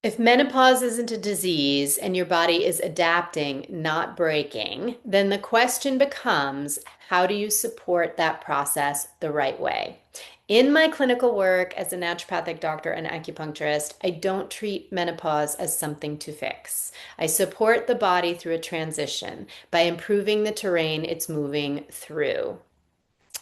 If menopause isn't a disease and your body is adapting, not breaking, then the question becomes, how do you support that process the right way? In my clinical work as a naturopathic doctor and acupuncturist, I don't treat menopause as something to fix. I support the body through a transition by improving the terrain it's moving through.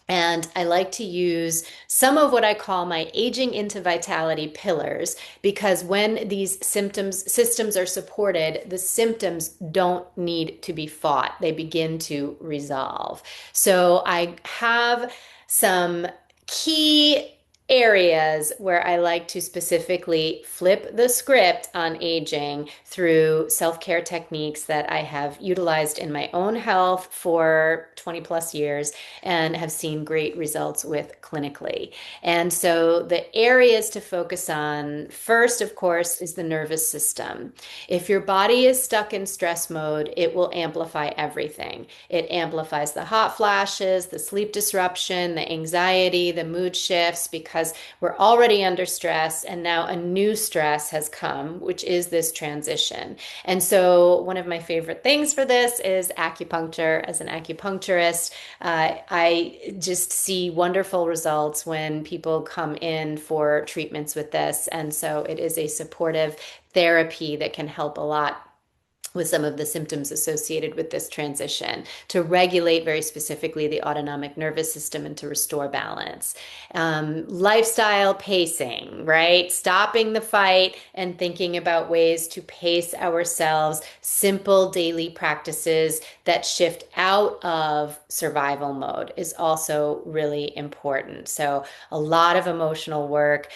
And I like to use some of what I call my aging into vitality pillars because when these systems are supported, the symptoms don't need to be fought. They begin to resolve. So I have some key areas where I like to specifically flip the script on aging through self-care techniques that I have utilized in my own health for 20 plus years and have seen great results with clinically. And so the areas to focus on first, of course, is the nervous system. If your body is stuck in stress mode, it will amplify everything. It amplifies the hot flashes, the sleep disruption, the anxiety, the mood shifts, because we're already under stress and now a new stress has come, which is this transition. And so one of my favorite things for this is acupuncture. As an acupuncturist, I just see wonderful results when people come in for treatments with this. And so it is a supportive therapy that can help a lot with some of the symptoms associated with this transition to regulate very specifically the autonomic nervous system and to restore balance. Lifestyle pacing, right? Stopping the fight and thinking about ways to pace ourselves, simple daily practices that shift out of survival mode is also really important. So, a lot of emotional work,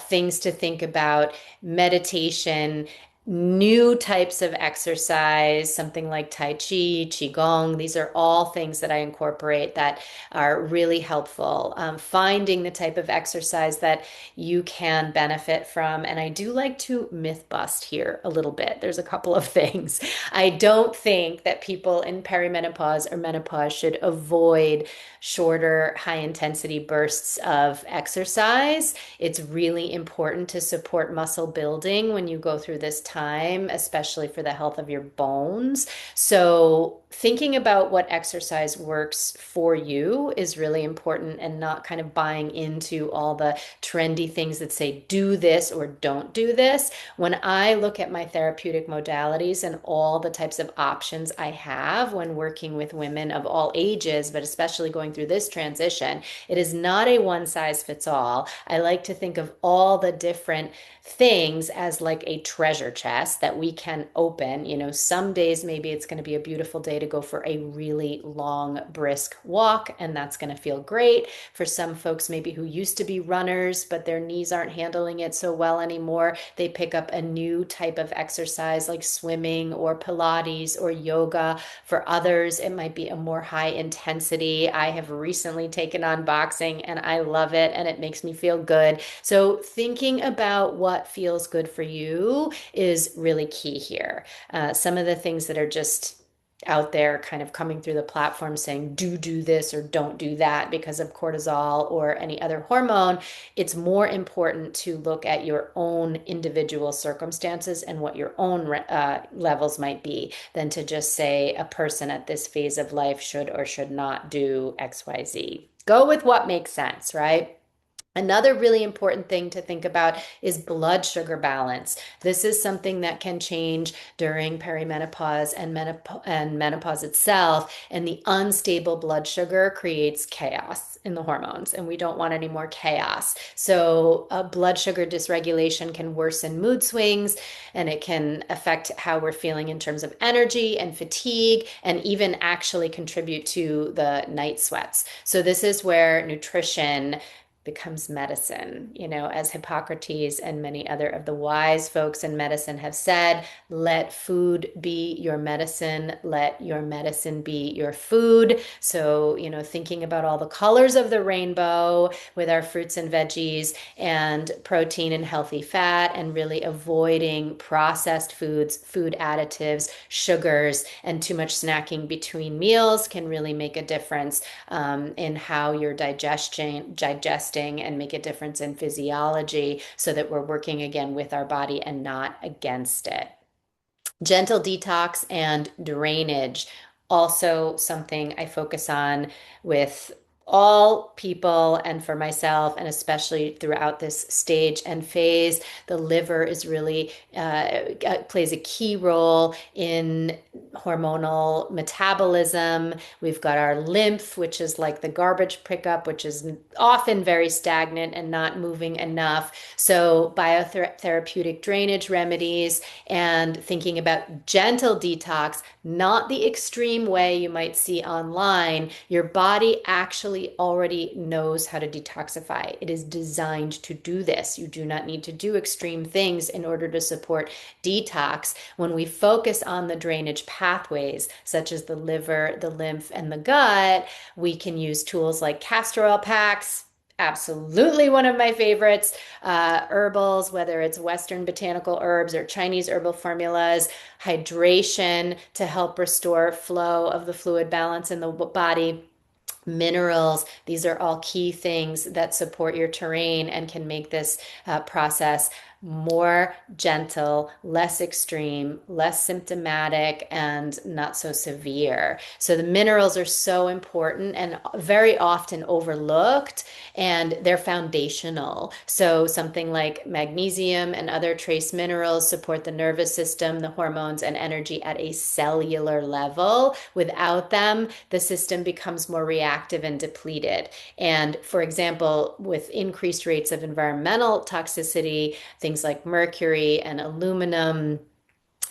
things to think about, meditation, new types of exercise, something like Tai Chi, Qigong. These are all things that I incorporate that are really helpful. Finding the type of exercise that you can benefit from. And I do like to myth bust here a little bit. There's a couple of things. I don't think that people in perimenopause or menopause should avoid shorter, high intensity bursts of exercise. It's really important to support muscle building when you go through this time, especially for the health of your bones. So, thinking about what exercise works for you is really important and not kind of buying into all the trendy things that say do this or don't do this. When I look at my therapeutic modalities and all the types of options I have when working with women of all ages, but especially going through this transition, it is not a one size fits all. I like to think of all the different things as like a treasure chest that we can open. You know, some days maybe it's going to be a beautiful day to go for a really long, brisk walk, and that's going to feel great. For some folks, maybe who used to be runners, but their knees aren't handling it so well anymore, they pick up a new type of exercise like swimming or Pilates or yoga. For others, it might be a more high intensity. I have recently taken on boxing and I love it and it makes me feel good. So, thinking about what feels good for you is really key here. Some of the things that are just out there kind of coming through the platform saying do this or don't do that because of cortisol or any other hormone, it's more important to look at your own individual circumstances and what your own levels might be than to just say a person at this phase of life should or should not do XYZ. Go with what makes sense, right? Another really important thing to think about is blood sugar balance. This is something that can change during perimenopause and menopause itself. And the unstable blood sugar creates chaos in the hormones, and we don't want any more chaos. So, blood sugar dysregulation can worsen mood swings, and it can affect how we're feeling in terms of energy and fatigue, and even actually contribute to the night sweats. So, this is where nutrition becomes medicine. You know, as Hippocrates and many other of the wise folks in medicine have said, let food be your medicine, let your medicine be your food. So, you know, thinking about all the colors of the rainbow with our fruits and veggies and protein and healthy fat, and really avoiding processed foods, food additives, sugars, and too much snacking between meals can really make a difference in how you're digesting manifesting and make a difference in physiology so that we're working again with our body and not against it. Gentle detox and drainage, also something I focus on with all people and for myself, and especially throughout this stage and phase. The liver is really plays a key role in hormonal metabolism. We've got our lymph, which is like the garbage pickup, which is often very stagnant and not moving enough. So biotherapeutic drainage remedies and thinking about gentle detox, not the extreme way you might see online. Your body actually already knows how to detoxify. It is designed to do this. You do not need to do extreme things in order to support detox. When we focus on the drainage pathways, such as the liver, the lymph, and the gut, we can use tools like castor oil packs. Absolutely one of my favorites. Herbals, whether it's Western botanical herbs or Chinese herbal formulas, hydration to help restore flow of the fluid balance in the body. Minerals, these are all key things that support your terrain and can make this process more gentle, less extreme, less symptomatic, and not so severe. So the minerals are so important and very often overlooked, and they're foundational. So something like magnesium and other trace minerals support the nervous system, the hormones, and energy at a cellular level. Without them, the system becomes more reactive and depleted. And for example, with increased rates of environmental toxicity, things like mercury and aluminum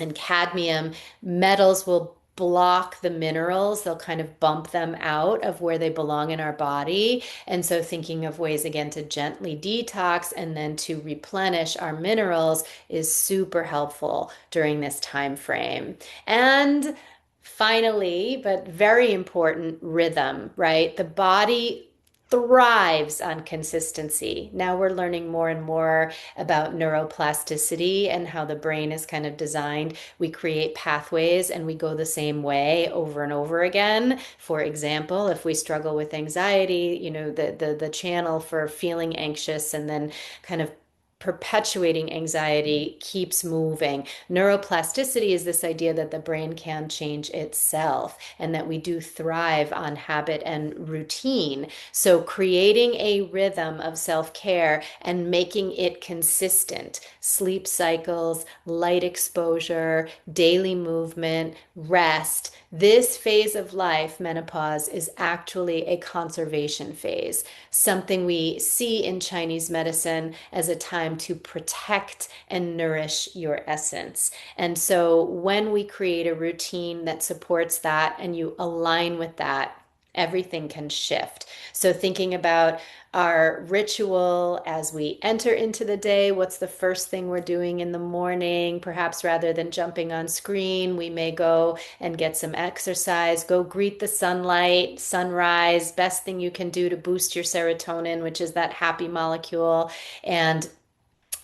and cadmium, metals will block the minerals. They'll kind of bump them out of where they belong in our body. And so thinking of ways again to gently detox and then to replenish our minerals is super helpful during this time frame. And finally, but very important, rhythm, right? The body thrives on consistency. Now we're learning more and more about neuroplasticity and how the brain is kind of designed. We create pathways and we go the same way over and over again. For example, if we struggle with anxiety, the channel for feeling anxious and then kind of perpetuating anxiety keeps moving. Neuroplasticity is this idea that the brain can change itself and that we do thrive on habit and routine. So creating a rhythm of self-care and making it consistent, sleep cycles, light exposure, daily movement, rest. This phase of life, menopause, is actually a conservation phase, something we see in Chinese medicine as a time to protect and nourish your essence. And so when we create a routine that supports that and you align with that, everything can shift. So thinking about our ritual as we enter into the day, what's the first thing we're doing in the morning? Perhaps rather than jumping on screen, we may go and get some exercise, go greet the sunlight, sunrise, best thing you can do to boost your serotonin, which is that happy molecule, and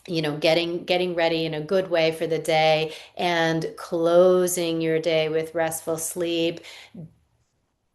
getting ready in a good way for the day and closing your day with restful sleep,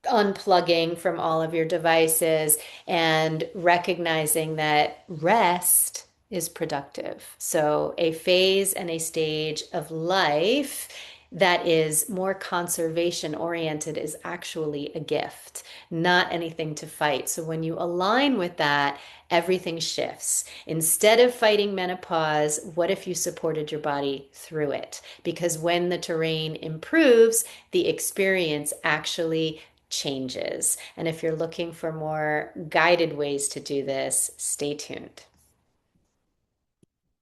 unplugging from all of your devices and recognizing that rest is productive. So, a phase and a stage of life that is more conservation oriented is actually a gift, not anything to fight. So, when you align with that, everything shifts. Instead of fighting menopause, what if you supported your body through it? Because when the terrain improves, the experience actually changes. And if you're looking for more guided ways to do this, stay tuned.